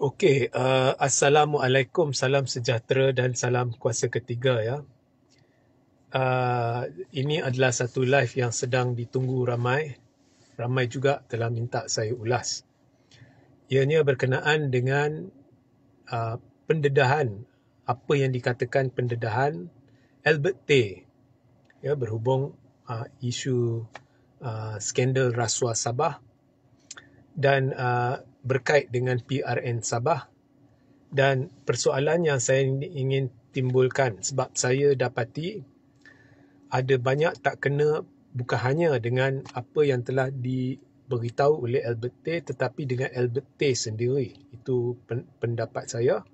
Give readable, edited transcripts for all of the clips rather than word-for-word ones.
Okey, Assalamualaikum, salam sejahtera dan salam kuasa ketiga ya. Ini adalah satu live yang sedang ditunggu ramai. Ramai juga telah minta saya ulas. Ianya berkenaan dengan pendedahan, apa yang dikatakan pendedahan Albert Tay, ya, berhubung isu skandal rasuah Sabah dan berkait dengan PRN Sabah. Dan persoalan yang saya ingin timbulkan, sebab saya dapati ada banyak tak kena, bukan hanya dengan apa yang telah diberitahu oleh Albert Tay, tetapi dengan Albert Tay sendiri. Itu pendapat saya.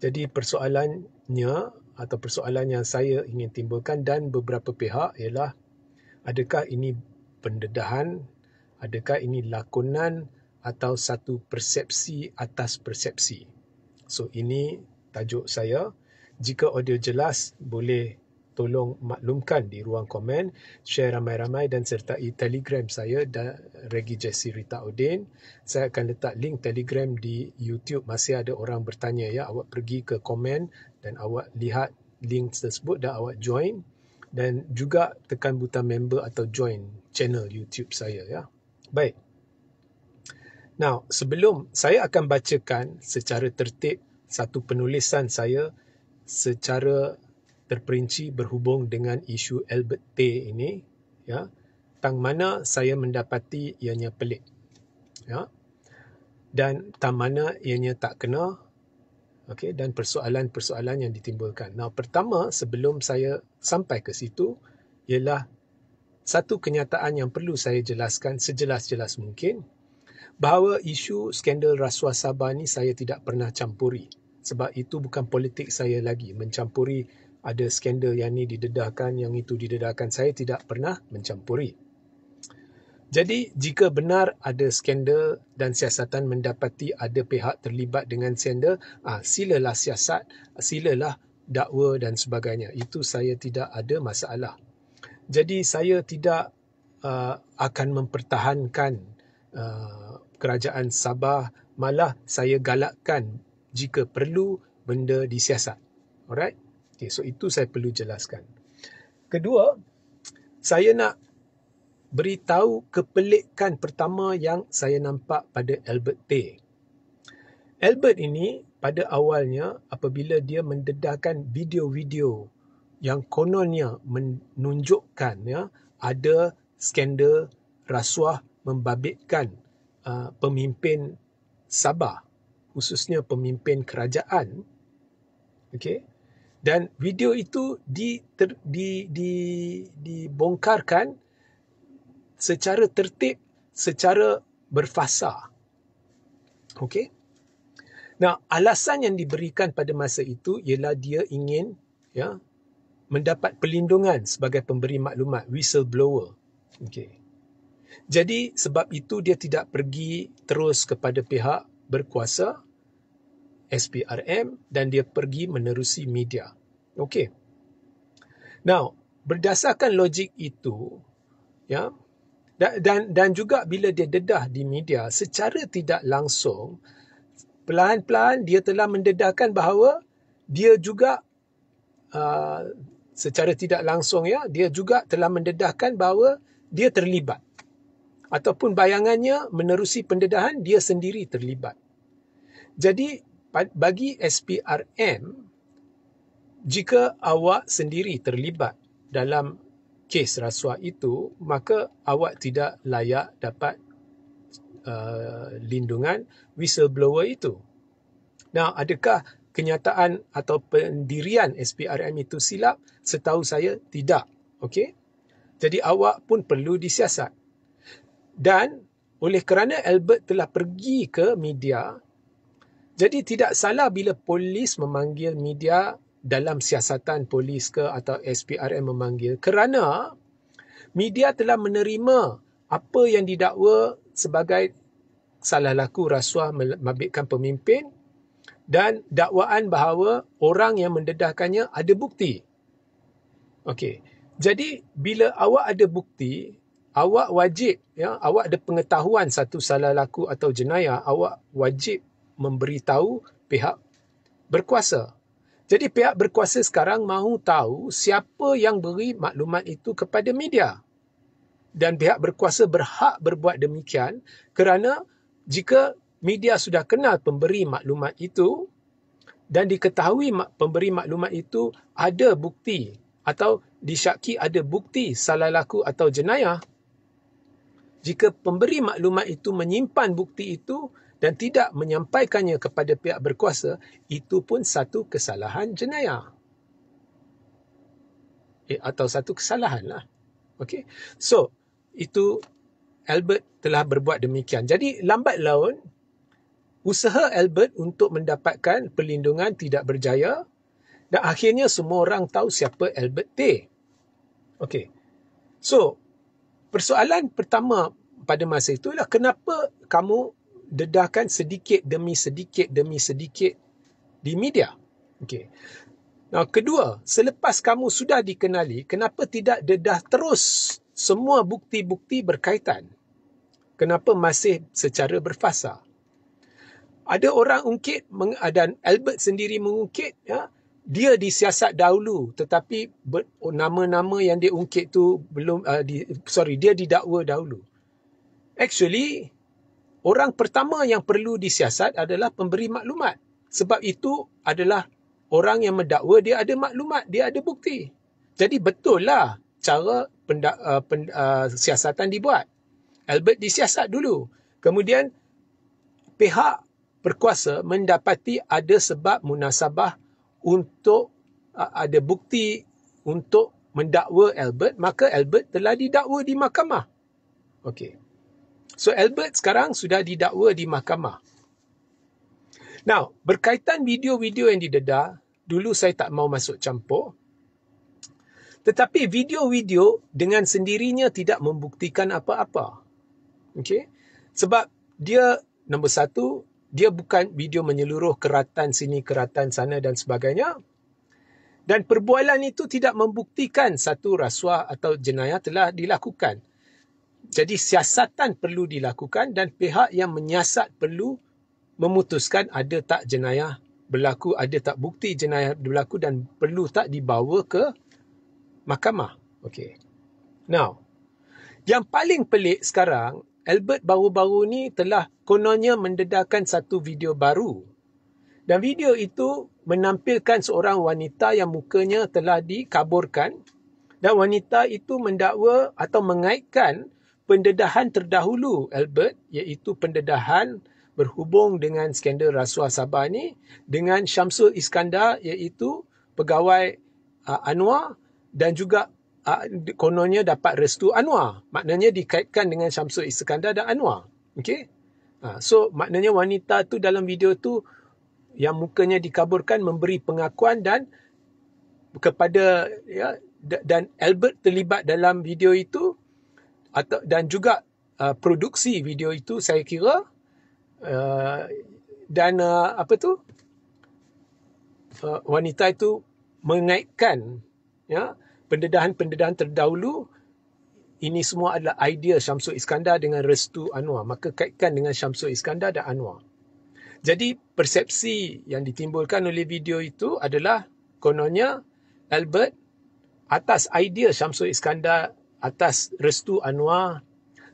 Jadi persoalannya atau persoalan yang saya ingin timbulkan dan beberapa pihak ialah, adakah ini pendedahan, adakah ini lakonan atau satu persepsi atas persepsi. So ini tajuk saya. Jika audio jelas, boleh tolong maklumkan di ruang komen, share ramai-ramai dan sertai Telegram saya dan Regi Jesse Rita Udin. Saya akan letak link Telegram di YouTube. Masih ada orang bertanya ya, awak pergi ke komen dan awak lihat link tersebut dan awak join, dan juga tekan butang member atau join channel YouTube saya ya. Baik. Now, sebelum saya akan bacakan secara tertib satu penulisan saya secara terperinci berhubung dengan isu Albert Tay ini, ya, tang mana saya mendapati ianya pelik, ya, dan tang mana ianya tak kena, okey, dan persoalan-persoalan yang ditimbulkan. Now, pertama sebelum saya sampai ke situ ialah satu kenyataan yang perlu saya jelaskan sejelas-jelas mungkin, bahawa isu skandal rasuah Sabah ni saya tidak pernah campuri. Sebab itu bukan politik saya lagi. Mencampuri ada skandal yang ni didedahkan, yang itu didedahkan. Saya tidak pernah mencampuri. Jadi jika benar ada skandal dan siasatan mendapati ada pihak terlibat dengan skandal, silalah siasat, silalah dakwa dan sebagainya. Itu saya tidak ada masalah. Jadi saya tidak akan mempertahankan kerajaan Sabah, malah saya galakkan jika perlu benda disiasat. Alright? Okay, so itu saya perlu jelaskan. Kedua, saya nak beritahu kepelikan pertama yang saya nampak pada Albert Tay. Albert ini pada awalnya apabila dia mendedahkan video-video yang kononnya menunjukkan ya ada skandal rasuah membabitkan pemimpin Sabah, khususnya pemimpin kerajaan, okey, dan video itu dibongkarkan secara tertib, secara berfasa. Okey. Nah, alasan yang diberikan pada masa itu ialah dia ingin ya mendapat perlindungan sebagai pemberi maklumat, whistleblower. Okey. Jadi sebab itu dia tidak pergi terus kepada pihak berkuasa SPRM dan dia pergi menerusi media. Okey. Now, berdasarkan logik itu ya, dan juga bila dia dedah di media secara tidak langsung, perlahan-perlahan dia telah mendedahkan bahawa dia juga secara tidak langsung ya, dia juga telah mendedahkan bahawa dia terlibat. Ataupun bayangannya menerusi pendedahan, dia sendiri terlibat. Jadi bagi SPRM, jika awak sendiri terlibat dalam kes rasuah itu, maka awak tidak layak dapat lindungan whistleblower itu. Nah, adakah kenyataan atau pendirian SPRM itu silap? Setahu saya tidak. Okey? Jadi awak pun perlu disiasat. Dan oleh kerana Albert telah pergi ke media, jadi tidak salah bila polis memanggil media dalam siasatan polis ke atau SPRM memanggil, kerana media telah menerima apa yang didakwa sebagai salah laku rasuah membabitkan pemimpin dan dakwaan bahawa orang yang mendedahkannya ada bukti. Okey. Jadi bila awak ada bukti, awak wajib ya, awak ada pengetahuan satu salah laku atau jenayah, awak wajib memberitahu pihak berkuasa. Jadi pihak berkuasa sekarang mahu tahu siapa yang beri maklumat itu kepada media. Dan pihak berkuasa berhak berbuat demikian kerana jika media sudah kenal pemberi maklumat itu dan diketahui pemberi maklumat itu ada bukti atau disyaki ada bukti salah laku atau jenayah, jika pemberi maklumat itu menyimpan bukti itu dan tidak menyampaikannya kepada pihak berkuasa, itu pun satu kesalahan jenayah. Atau satu kesalahan lah. Okay? So, itu Albert telah berbuat demikian. Jadi, lambat laun, usaha Albert untuk mendapatkan perlindungan tidak berjaya dan akhirnya semua orang tahu siapa Albert Tay. Okay. So, persoalan pertama pada masa itu ialah kenapa kamu dedahkan sedikit demi sedikit di media. Okay. Nah, kedua, selepas kamu sudah dikenali, kenapa tidak dedah terus semua bukti-bukti berkaitan? Kenapa masih secara berfasa? Ada orang ungkit dan Albert sendiri mengungkit, ya, dia disiasat dahulu, tetapi nama-nama yang dia ungkit tu belum dia didakwa dahulu. Actually, orang pertama yang perlu disiasat adalah pemberi maklumat. Sebab itu adalah orang yang mendakwa, dia ada maklumat, dia ada bukti. Jadi betul lah cara siasatan dibuat. Albert disiasat dulu. Kemudian pihak berkuasa mendapati ada sebab munasabah untuk ada bukti untuk mendakwa Albert, maka Albert telah didakwa di mahkamah. Okey. So Albert sekarang sudah didakwa di mahkamah. Now, berkaitan video-video yang didedah, dulu saya tak mau masuk campur. Tetapi video-video dengan sendirinya tidak membuktikan apa-apa. Okay? Sebab dia, nombor satu, dia bukan video menyeluruh keratan sini, keratan sana dan sebagainya. Dan perbualan itu tidak membuktikan satu rasuah atau jenayah telah dilakukan. Jadi siasatan perlu dilakukan dan pihak yang menyiasat perlu memutuskan ada tak jenayah berlaku, ada tak bukti jenayah berlaku dan perlu tak dibawa ke mahkamah. Okay. Now, yang paling pelik sekarang, Albert baru-baru ni telah kononnya mendedahkan satu video baru. Dan video itu menampilkan seorang wanita yang mukanya telah dikaburkan dan wanita itu mendakwa atau mengaitkan pendedahan terdahulu Albert, iaitu pendedahan berhubung dengan skandal rasuah Sabah ni dengan Syamsul Iskandar, iaitu pegawai Anwar dan juga kononnya dapat restu Anwar. Maknanya dikaitkan dengan Syamsul Iskandar dan Anwar. Okay? So maknanya wanita tu dalam video tu yang mukanya dikaburkan memberi pengakuan dan kepada dan Albert terlibat dalam video itu dan juga produksi video itu saya kira dan wanita itu mengaitkan pendedahan-pendedahan terdahulu ini semua adalah idea Syamsul Iskandar dengan restu Anwar, maka kaitkan dengan Syamsul Iskandar dan Anwar. Jadi persepsi yang ditimbulkan oleh video itu adalah kononnya Albert atas idea Syamsul Iskandar, atas restu Anwar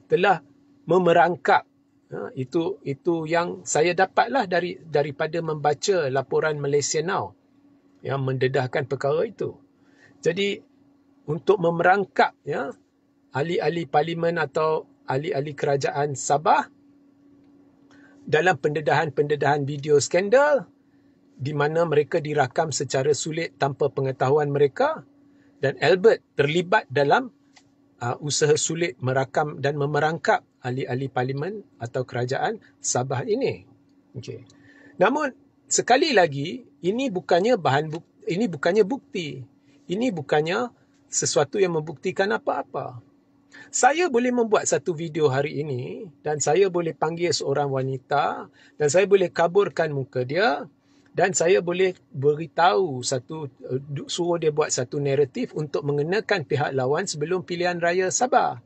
telah memerangkap. Itu yang saya dapatlah daripada membaca laporan Malaysia Now yang mendedahkan perkara itu. Jadi untuk memerangkap ahli-ahli parlimen atau ahli-ahli kerajaan Sabah dalam pendedahan-pendedahan video skandal di mana mereka dirakam secara sulit tanpa pengetahuan mereka dan Albert terlibat dalam usaha sulit merakam dan memerangkap ahli-ahli parlimen atau kerajaan Sabah ini. Okay. Namun sekali lagi ini bukannya bukti. Ini bukannya sesuatu yang membuktikan apa-apa. Saya boleh membuat satu video hari ini dan saya boleh panggil seorang wanita dan saya boleh kaburkan muka dia dan saya boleh beritahu suruh dia buat satu naratif untuk mengenakan pihak lawan sebelum pilihan raya Sabah.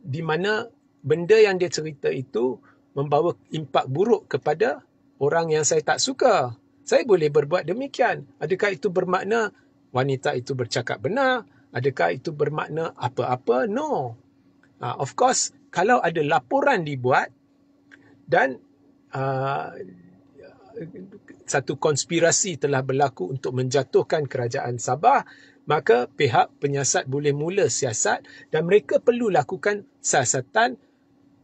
Di mana benda yang dia cerita itu membawa impak buruk kepada orang yang saya tak suka. Saya boleh berbuat demikian. Adakah itu bermakna wanita itu bercakap benar? Adakah itu bermakna apa-apa? No. Of course, kalau ada laporan dibuat dan satu konspirasi telah berlaku untuk menjatuhkan kerajaan Sabah, maka pihak penyiasat boleh mula siasat dan mereka perlu lakukan siasatan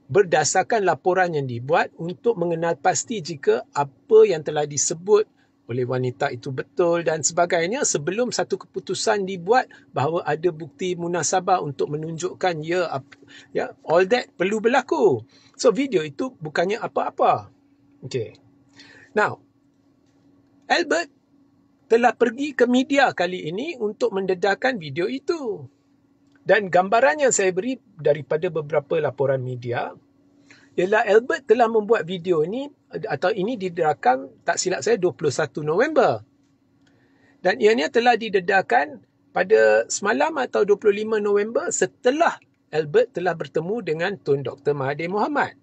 berdasarkan laporan yang dibuat untuk mengenal pasti jika apa yang telah disebut oleh wanita itu betul dan sebagainya sebelum satu keputusan dibuat bahawa ada bukti munasabah untuk menunjukkan all that perlu berlaku. So video itu bukannya apa-apa. Okay. Now, Albert telah pergi ke media kali ini untuk mendedahkan video itu. Dan gambaran yang saya beri daripada beberapa laporan media ialah Albert telah membuat video ini atau ini dirakam tak silap saya 21 November. Dan ianya telah didedahkan pada semalam atau 25 November setelah Albert telah bertemu dengan Tun Dr. Mahathir Mohamad.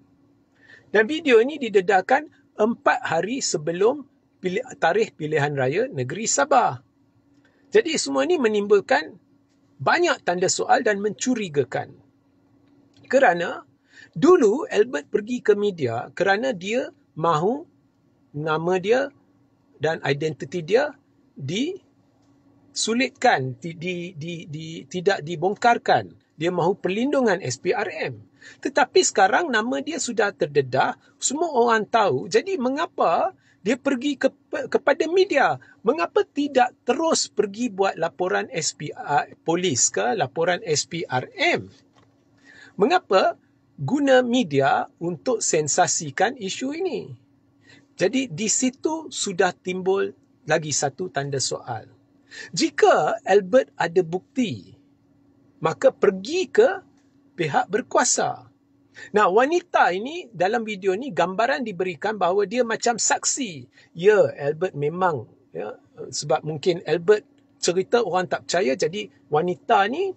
Dan video ini didedahkan 4 hari sebelum tarikh pilihan raya negeri Sabah. Jadi semua ini menimbulkan banyak tanda soal dan mencurigakan. Kerana dulu Albert pergi ke media kerana dia mahu nama dia dan identiti dia disulitkan, tidak dibongkarkan. Dia mahu perlindungan SPRM. Tetapi sekarang nama dia sudah terdedah, semua orang tahu. Jadi mengapa dia pergi kepada media? Mengapa tidak terus pergi buat laporan polis ke laporan SPRM? Mengapa guna media untuk sensasikan isu ini? Jadi di situ sudah timbul lagi satu tanda soal. Jika Albert ada bukti, maka pergi ke pihak berkuasa. Nah, wanita ini dalam video ni gambaran diberikan bahawa dia macam saksi. Ya, Albert memang, sebab mungkin Albert cerita orang tak percaya, jadi wanita ni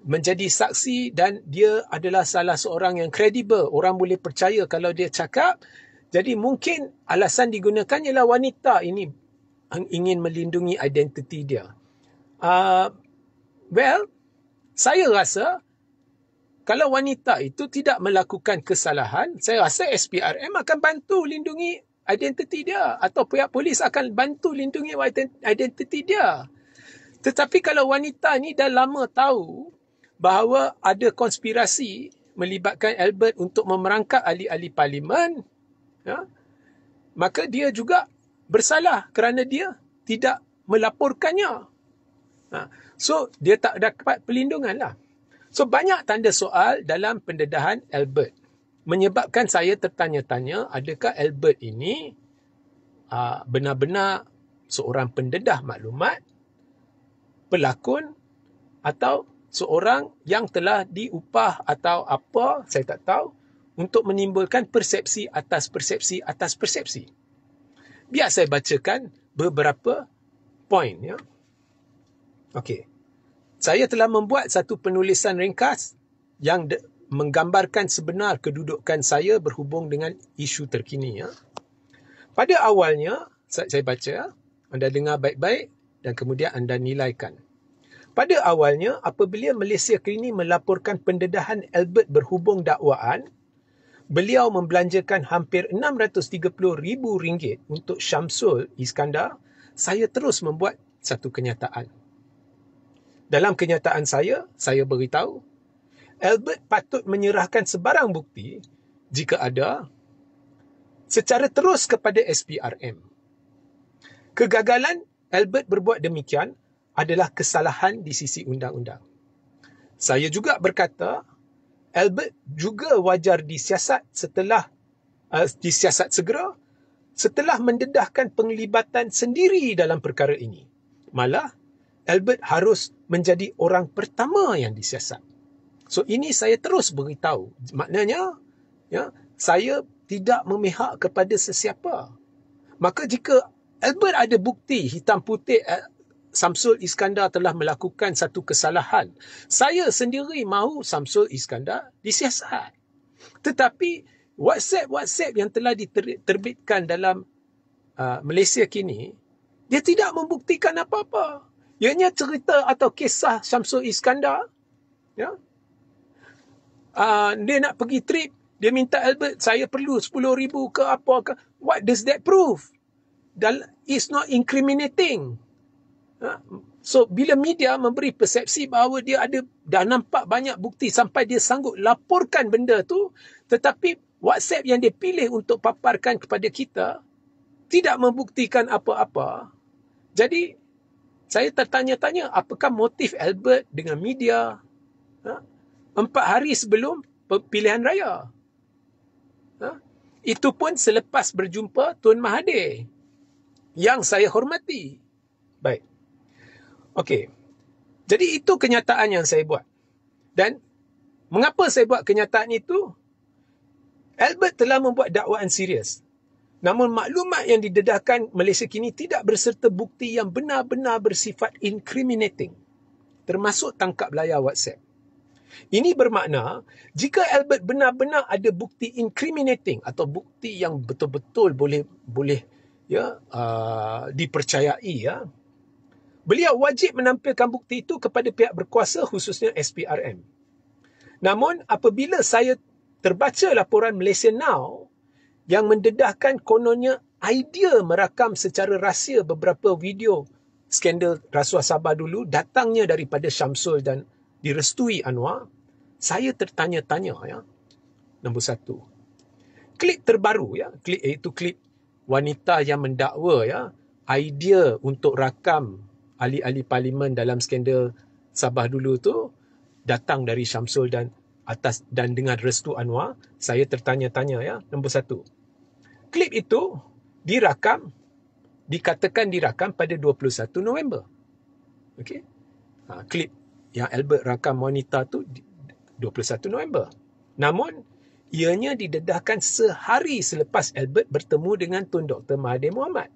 menjadi saksi dan dia adalah salah seorang yang kredibel. Orang boleh percaya kalau dia cakap. Jadi mungkin alasan digunakan ialah wanita ini ingin melindungi identiti dia. Saya rasa kalau wanita itu tidak melakukan kesalahan, saya rasa SPRM akan bantu lindungi identiti dia atau pihak polis akan bantu lindungi identiti dia. Tetapi kalau wanita ni dah lama tahu bahawa ada konspirasi melibatkan Albert untuk memerangkap ahli-ahli parlimen, maka dia juga bersalah kerana dia tidak melaporkannya. So, dia tak dapat perlindungan lah. So, banyak tanda soal dalam pendedahan Albert. Menyebabkan saya tertanya-tanya, adakah Albert ini benar-benar seorang pendedah maklumat, pelakon, atau seorang yang telah diupah atau apa, saya tak tahu, untuk menimbulkan persepsi atas persepsi atas persepsi. Biar saya bacakan beberapa poin. Okey. Saya telah membuat satu penulisan ringkas yang menggambarkan sebenar kedudukan saya berhubung dengan isu terkini. Pada awalnya, saya baca, anda dengar baik-baik dan kemudian anda nilaikan. Pada awalnya, apabila Malaysia kini melaporkan pendedahan Albert berhubung dakwaan, beliau membelanjakan hampir RM630,000 untuk Syamsul Iskandar, saya terus membuat satu kenyataan. Dalam kenyataan saya beritahu, Albert patut menyerahkan sebarang bukti jika ada secara terus kepada SPRM. Kegagalan Albert berbuat demikian adalah kesalahan di sisi undang-undang. Saya juga berkata, Albert juga wajar disiasat segera setelah mendedahkan penglibatan sendiri dalam perkara ini. Malah, Albert harus menjadi orang pertama yang disiasat. So, ini saya terus beritahu. Maknanya, saya tidak memihak kepada sesiapa. Maka jika Albert ada bukti hitam putih Syamsul Iskandar telah melakukan satu kesalahan, saya sendiri mahu Syamsul Iskandar disiasat. Tetapi WhatsApp yang telah diterbitkan dalam Malaysia kini, dia tidak membuktikan apa-apa. Ianya cerita atau kisah Syamsul Iskandar, ya. Dia nak pergi trip, dia minta Albert, saya perlu 10,000 ke apa ke. What does that prove? It's not incriminating. So, bila media memberi persepsi bahawa dia dah nampak banyak bukti sampai dia sanggup laporkan benda tu, tetapi WhatsApp yang dia pilih untuk paparkan kepada kita tidak membuktikan apa-apa. Jadi, saya tertanya-tanya, apakah motif Albert dengan media 4 hari sebelum pilihan raya? Itu pun selepas berjumpa Tun Mahathir, yang saya hormati. Baik. Okey. Jadi itu kenyataan yang saya buat. Dan mengapa saya buat kenyataan itu? Albert telah membuat dakwaan serius. Namun maklumat yang didedahkan Malaysia kini tidak berserta bukti yang benar-benar bersifat incriminating, termasuk tangkap layar WhatsApp. Ini bermakna, jika Albert benar-benar ada bukti incriminating atau bukti yang betul-betul boleh dipercayai, beliau wajib menampilkan bukti itu kepada pihak berkuasa, khususnya SPRM. Namun, apabila saya terbaca laporan Malaysia Now yang mendedahkan kononnya idea merakam secara rahsia beberapa video skandal rasuah Sabah dulu datangnya daripada Syamsul dan direstui Anwar, saya tertanya-tanya, ya. Nombor 1. Klip terbaru, ya, klip wanita yang mendakwa, ya, idea untuk rakam ahli-ahli parlimen dalam skandal Sabah dulu tu datang dari Syamsul dan dengan restu Anwar. Saya tertanya-tanya, ya. Nombor 1. Klip itu dikatakan dirakam pada 21 November. Okey. Klip yang Albert rakam wanita tu 21 November. Namun, ianya didedahkan sehari selepas Albert bertemu dengan Tun Dr. Mahathir Mohamad,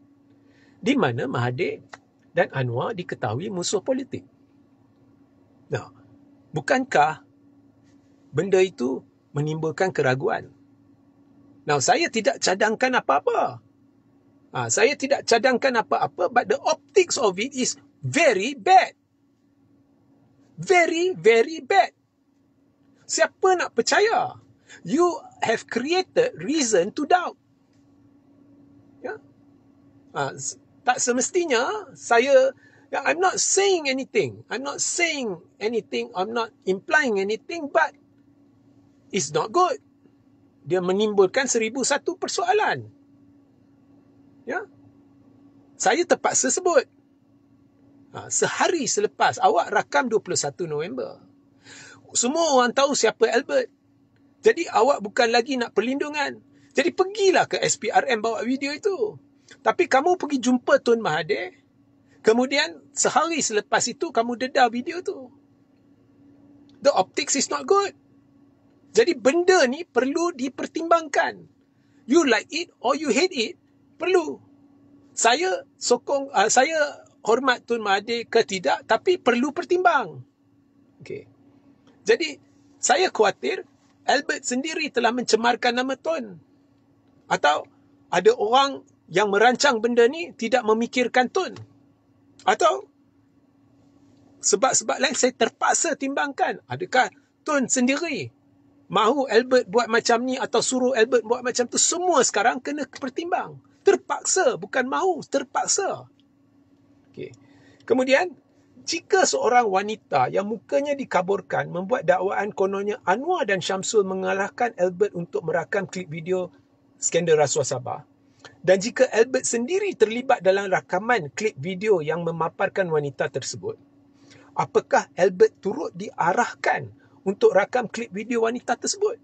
di mana Mahathir dan Anwar diketahui musuh politik. Nah, bukankah benda itu menimbulkan keraguan? Now, saya tidak cadangkan apa-apa. Saya tidak cadangkan apa-apa, but the optics of it is very bad. Very, very bad. Siapa nak percaya? You have created reason to doubt. Ya? Tak semestinya I'm not saying anything. I'm not implying anything, but it's not good. Dia menimbulkan 1001 persoalan. Ya? Saya terpaksa sebut. Sehari selepas awak rakam 21 November. Semua orang tahu siapa Albert. Jadi awak bukan lagi nak perlindungan. Jadi pergilah ke SPRM bawa video itu. Tapi kamu pergi jumpa Tun Mahathir. Kemudian sehari selepas itu kamu dedah video tu. The optics is not good. Jadi benda ni perlu dipertimbangkan. You like it or you hate it, perlu. Saya hormat Tun Mahathir ke tidak, tapi perlu pertimbang. Okay. Jadi, saya khawatir Albert sendiri telah mencemarkan nama Tun. Atau ada orang yang merancang benda ni tidak memikirkan Tun. Atau sebab-sebab lain saya terpaksa timbangkan. Adakah Tun sendiri mahu Albert buat macam ni atau suruh Albert buat macam tu? Semua sekarang kena pertimbang. Terpaksa, bukan mahu, terpaksa. Okay. Kemudian, jika seorang wanita yang mukanya dikaburkan membuat dakwaan kononnya Anwar dan Syamsul mengalahkan Albert untuk merakam klip video skandal rasuah Sabah, dan jika Albert sendiri terlibat dalam rakaman klip video yang memaparkan wanita tersebut, apakah Albert turut diarahkan untuk rakam klip video wanita tersebut?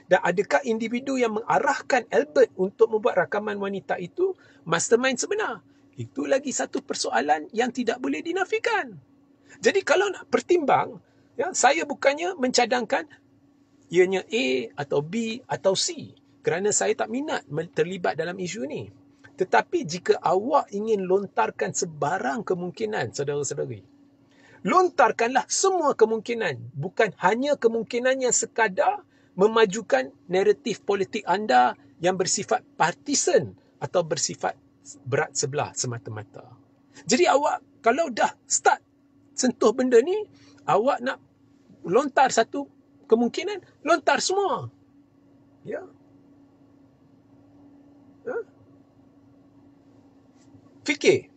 Dan adakah individu yang mengarahkan Albert untuk membuat rakaman wanita itu mastermind sebenar? Itu lagi satu persoalan yang tidak boleh dinafikan. Jadi kalau nak pertimbang, ya, saya bukannya mencadangkan ianya A atau B atau C, kerana saya tak minat terlibat dalam isu ni. Tetapi jika awak ingin lontarkan sebarang kemungkinan, saudara-saudari, lontarkanlah semua kemungkinan, bukan hanya kemungkinan yang sekadar memajukan naratif politik anda yang bersifat partisan atau bersifat berat sebelah semata-mata. Jadi awak kalau dah start sentuh benda ni, awak nak lontar satu kemungkinan, lontar semua. Ya. Fikir.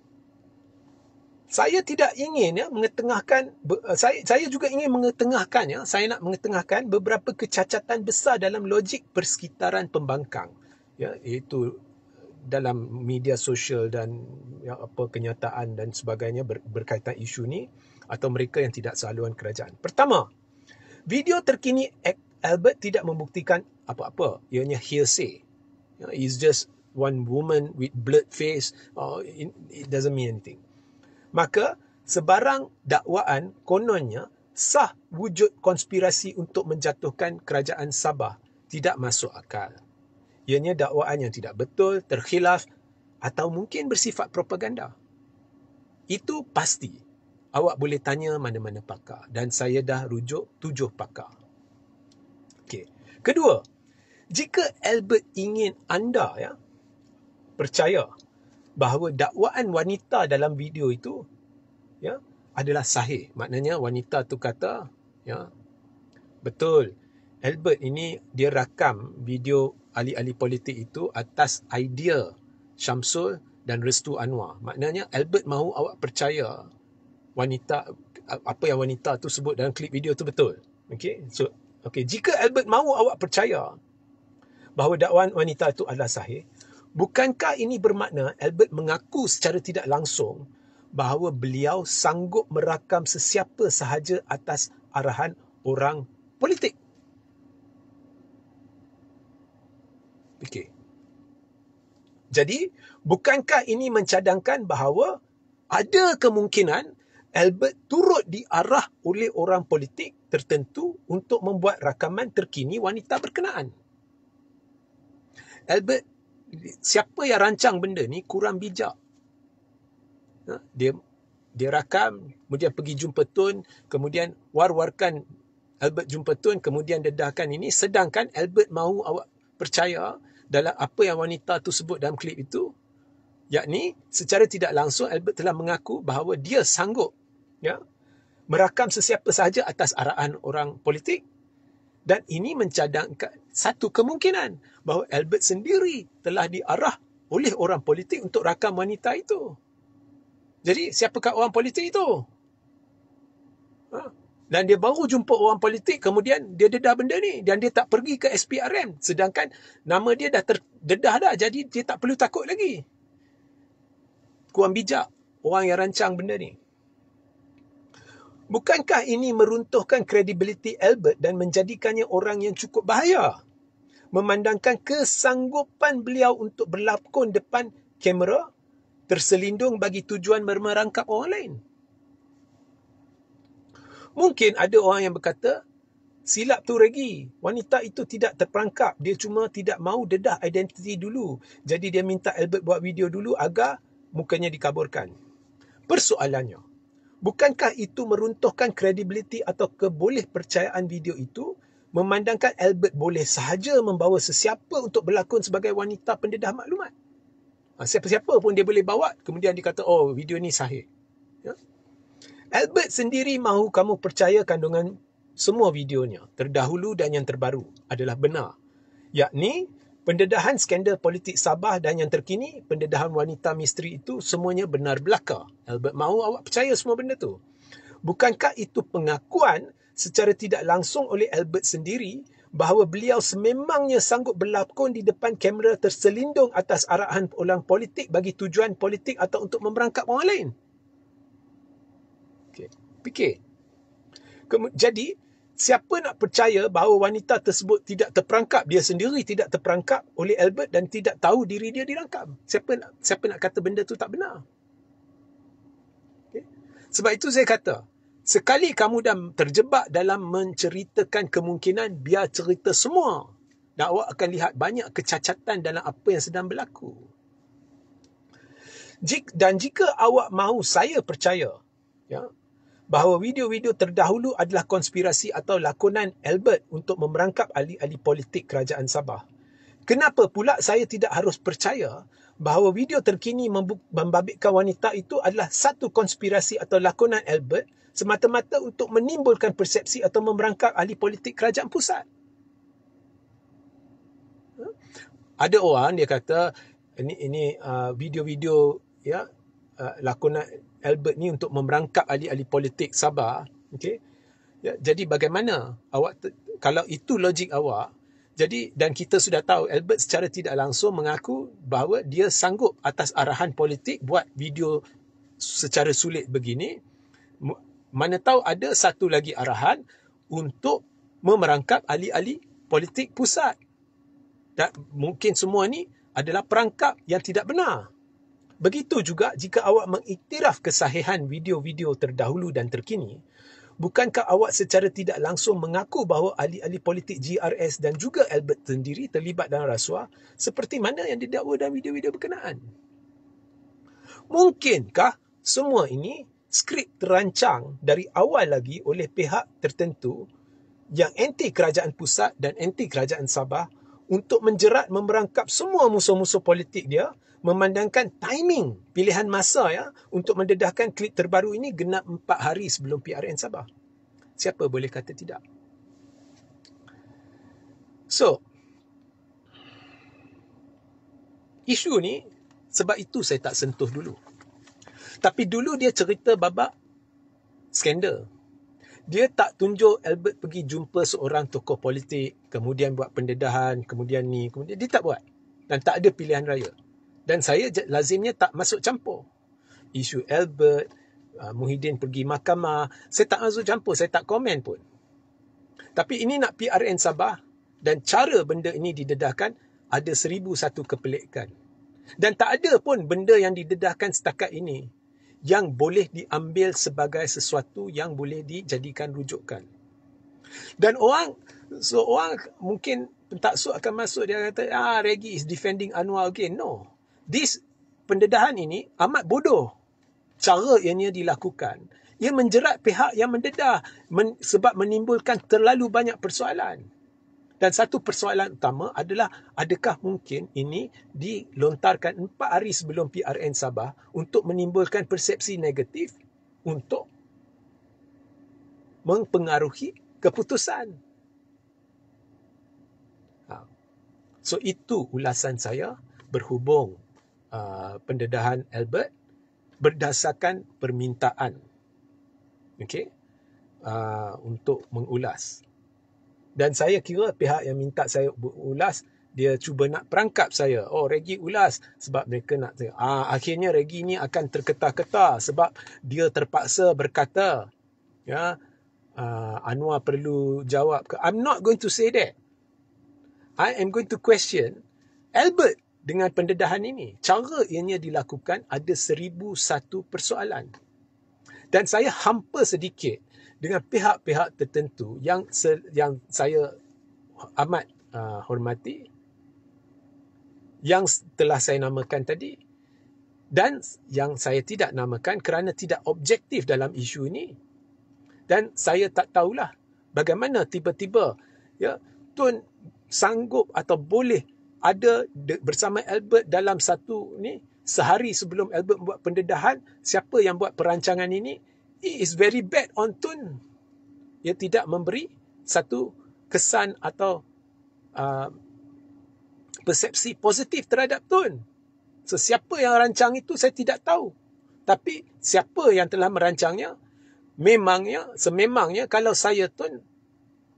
Saya tidak ingin mengetengahkan, saya juga ingin mengetengahkan, saya nak mengetengahkan beberapa kecacatan besar dalam logik persekitaran pembangkang, iaitu dalam media sosial dan kenyataan dan sebagainya berkaitan isu ni, atau mereka yang tidak sehaluan kerajaan. Pertama, video terkini Albert tidak membuktikan apa-apa, ianya hearsay. It's just one woman with blurred face, it doesn't mean anything. Maka sebarang dakwaan kononnya sah wujud konspirasi untuk menjatuhkan kerajaan Sabah tidak masuk akal. Ianya dakwaan yang tidak betul, terkhilaf atau mungkin bersifat propaganda. Itu pasti. Awak boleh tanya mana-mana pakar, dan saya dah rujuk 7 pakar. Okey. Kedua, jika Albert ingin anda percaya bahawa dakwaan wanita dalam video itu adalah sahih, maknanya wanita tu kata betul, Albert ini dia rakam video ahli-ahli politik itu atas idea Syamsul dan Restu Anwar. Maknanya Albert mahu awak percaya apa yang wanita tu sebut dalam klip video tu betul. Okey. So, jika Albert mahu awak percaya bahawa dakwaan wanita itu adalah sahih, bukankah ini bermakna Albert mengaku secara tidak langsung bahawa beliau sanggup merakam sesiapa sahaja atas arahan orang politik? Okey. Jadi, bukankah ini mencadangkan bahawa ada kemungkinan Albert turut diarah oleh orang politik tertentu untuk membuat rakaman terkini wanita berkenaan? Albert, siapa yang rancang benda ni kurang bijak. Dia rakam, kemudian pergi jumpa Tun, kemudian war-warkan Albert jumpa Tun, kemudian dedahkan ini, sedangkan Albert mahu awak percaya dalam apa yang wanita tu sebut dalam klip itu, yakni secara tidak langsung Albert telah mengaku bahawa dia sanggup merakam sesiapa sahaja atas arahan orang politik. Dan ini mencadangkan satu kemungkinan bahawa Albert sendiri telah diarah oleh orang politik untuk rakam wanita itu. Jadi siapakah orang politik itu? Dan dia baru jumpa orang politik, kemudian dia dedah benda ni, dan dia tak pergi ke SPRM, sedangkan nama dia dah terdedah dah, jadi dia tak perlu takut lagi. Kurang bijak orang yang rancang benda ni. Bukankah ini meruntuhkan kredibiliti Albert dan menjadikannya orang yang cukup bahaya? Memandangkan kesanggupan beliau untuk berlakon depan kamera terselindung bagi tujuan merangkap orang lain. Mungkin ada orang yang berkata, silap tu Regi, wanita itu tidak terperangkap, dia cuma tidak mahu dedah identiti dulu. Jadi dia minta Albert buat video dulu agar mukanya dikaburkan. Persoalannya, bukankah itu meruntuhkan kredibiliti atau kebolehpercayaan video itu, memandangkan Albert boleh sahaja membawa sesiapa untuk berlakon sebagai wanita pendedah maklumat? Siapa-siapa pun dia boleh bawa, kemudian dia kata, oh, video ni sahih. Albert sendiri mahu kamu percaya kandungan semua videonya, terdahulu dan yang terbaru, adalah benar. Yakni, pendedahan skandal politik Sabah dan yang terkini, pendedahan wanita misteri itu, semuanya benar belaka. Albert mahu awak percaya semua benda tu. Bukankah itu pengakuan secara tidak langsung oleh Albert sendiri bahawa beliau sememangnya sanggup berlakon di depan kamera terselindung atas arahan orang politik bagi tujuan politik atau untuk memerangkap orang lain? Okay. Fikir. Jadi, siapa nak percaya bahawa wanita tersebut tidak terperangkap, dia sendiri tidak terperangkap oleh Albert dan tidak tahu diri dia dirangkap? Siapa nak kata benda tu tak benar? Okay. Sebab itu saya kata, sekali kamu dah terjebak dalam menceritakan kemungkinan, biar cerita semua. Dan awak akan lihat banyak kecacatan dalam apa yang sedang berlaku. Dan jika awak mahu saya percaya, bahawa video-video terdahulu adalah konspirasi atau lakonan Albert untuk memerangkap ahli-ahli politik kerajaan Sabah, Kenapa pula saya tidak harus percaya bahawa video terkini membabitkan wanita itu adalah satu konspirasi atau lakonan Albert semata-mata untuk menimbulkan persepsi atau memerangkap ahli politik kerajaan pusat? Ada orang dia kata ini video-video ya lakonan Albert ni untuk memerangkap ahli-ahli politik Sabah. Okey. Ya, jadi bagaimana awak kalau itu logik awak? Jadi dan kita sudah tahu Albert secara tidak langsung mengaku bahawa dia sanggup atas arahan politik buat video secara sulit begini. Mana tahu ada satu lagi arahan untuk memerangkap ahli-ahli politik pusat. Dan mungkin semua ni adalah perangkap yang tidak benar. Begitu juga jika awak mengiktiraf kesahihan video-video terdahulu dan terkini, bukankah awak secara tidak langsung mengaku bahawa ahli-ahli politik GRS dan juga Albert sendiri terlibat dalam rasuah seperti mana yang didakwa dalam video-video berkenaan? Mungkinkah semua ini skrip terancang dari awal lagi oleh pihak tertentu yang anti kerajaan pusat dan anti kerajaan Sabah untuk menjerat memerangkap semua musuh-musuh politik dia, memandangkan timing pilihan masa ya untuk mendedahkan klip terbaru ini genap 4 hari sebelum PRN Sabah. Siapa boleh kata tidak? So, isu ni sebab itu saya tak sentuh dulu. Tapi dulu dia cerita babak skandal. Dia tak tunjuk Albert pergi jumpa seorang tokoh politik, kemudian buat pendedahan, kemudian dia tak buat. Dan tak ada pilihan raya. Dan saya lazimnya tak masuk campur. Isu Albert, Muhyiddin pergi mahkamah, saya tak masuk campur, saya tak komen pun. Tapi ini nak PRN Sabah dan cara benda ini didedahkan ada 1001 kepelikan. Dan tak ada pun benda yang didedahkan setakat ini yang boleh diambil sebagai sesuatu yang boleh dijadikan rujukan. Dan orang mungkin pentaksub akan masuk, dia kata, Reggie is defending Anwar again. No. This pendedahan ini amat bodoh. Cara yang ia dilakukan, ia menjerat pihak yang mendedah sebab menimbulkan terlalu banyak persoalan. Dan satu persoalan utama adalah adakah mungkin ini dilontarkan 4 hari sebelum PRN Sabah untuk menimbulkan persepsi negatif untuk mempengaruhi keputusan. So itu ulasan saya berhubung pendedahan Albert berdasarkan permintaan. Okey? Untuk mengulas. Dan saya kira pihak yang minta saya ulas, dia cuba nak perangkap saya. Oh, Reggie ulas sebab mereka nak... akhirnya Reggie ni akan terketar-ketar sebab dia terpaksa berkata, ya, Anwar perlu jawab. I'm not going to say that. I am going to question Albert dengan pendedahan ini. Cara ianya dilakukan ada 1001 persoalan. Dan saya hampa sedikit dengan pihak-pihak tertentu yang saya amat hormati, yang telah saya namakan tadi, dan yang saya tidak namakan kerana tidak objektif dalam isu ini. Dan saya tak tahulah bagaimana tiba-tiba ya Tun sanggup atau boleh ada bersama Albert dalam satu ni, sehari sebelum Albert buat pendedahan. Siapa yang buat perancangan ini? It is very bad on Tun. Ia tidak memberi satu kesan atau persepsi positif terhadap Tun. So, siapa yang rancang itu saya tidak tahu. Tapi siapa yang telah merancangnya, sememangnya kalau saya Tun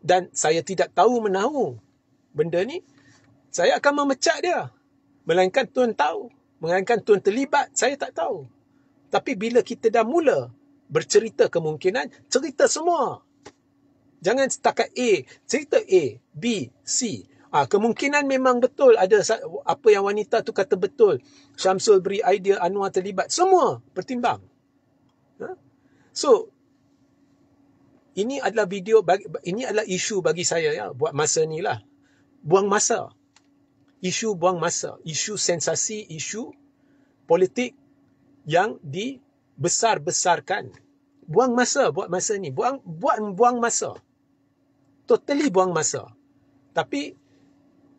dan saya tidak tahu menahu benda ni, saya akan memecat dia. Melainkan Tun tahu, melainkan Tun terlibat, saya tak tahu. Tapi bila kita dah mula bercerita kemungkinan, cerita semua. Jangan setakat A, cerita A, B, C. Kemungkinan memang betul ada apa yang wanita tu kata betul. Syamsul beri idea, Anwar terlibat. Semua pertimbang. So, ini adalah ini adalah isu bagi saya ya, buat masa ni lah. Buang masa. Isu buang masa. Isu sensasi, isu politik yang dibesar-besarkan. Buang masa buat masa ni. Buang masa. Totally buang masa. Tapi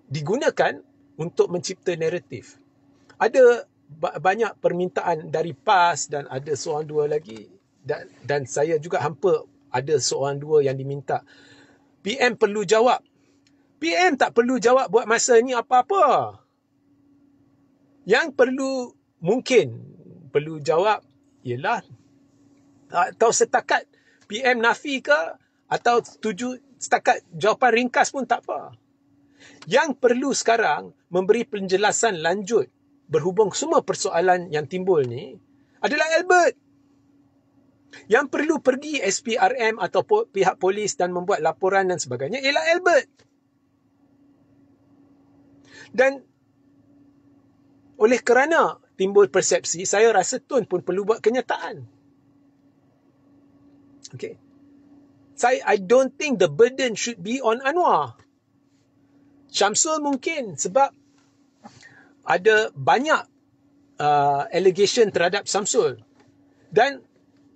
digunakan untuk mencipta naratif. Ada banyak permintaan dari PAS dan ada seorang dua lagi, dan saya juga hampa ada seorang dua yang diminta. PM perlu jawab. PM tak perlu jawab buat masa ni apa-apa. Yang mungkin perlu jawab ialah atau setakat PM nafi ke atau setuju setakat jawapan ringkas pun tak apa. Yang perlu sekarang memberi penjelasan lanjut berhubung semua persoalan yang timbul ni adalah Albert. Yang perlu pergi SPRM atau pihak polis dan membuat laporan dan sebagainya ialah Albert. Dan oleh kerana timbul persepsi, saya rasa Tun pun perlu buat kenyataan. Okay. I don't think the burden should be on Anwar. Syamsul mungkin sebab ada banyak allegation terhadap Syamsul. Dan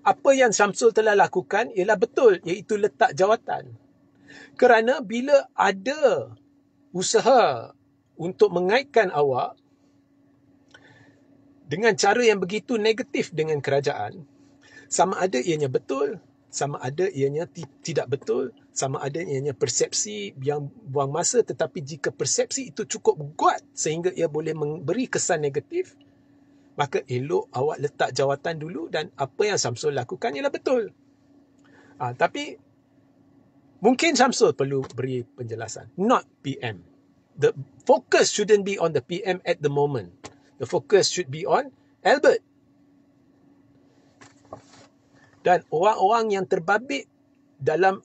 apa yang Syamsul telah lakukan ialah betul, iaitu letak jawatan. Kerana bila ada usaha untuk mengaitkan awak dengan cara yang begitu negatif dengan kerajaan, sama ada ianya betul, sama ada ianya tidak betul, sama ada ianya persepsi yang buang masa, tetapi jika persepsi itu cukup kuat sehingga ia boleh memberi kesan negatif, maka elok awak letak jawatan dulu dan apa yang Syamsul lakukan ialah betul. Tapi mungkin Syamsul perlu beri penjelasan, not PM. The focus shouldn't be on the PM at the moment. The focus should be on Albert. Dan orang-orang yang terbabit dalam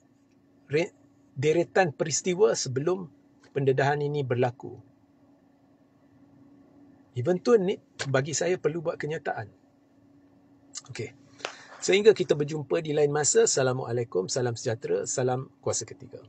deretan peristiwa sebelum pendedahan ini berlaku. Even Tun ni bagi saya perlu buat kenyataan. Okey. Sehingga kita berjumpa di lain masa. Assalamualaikum, salam sejahtera, salam kuasa ketiga.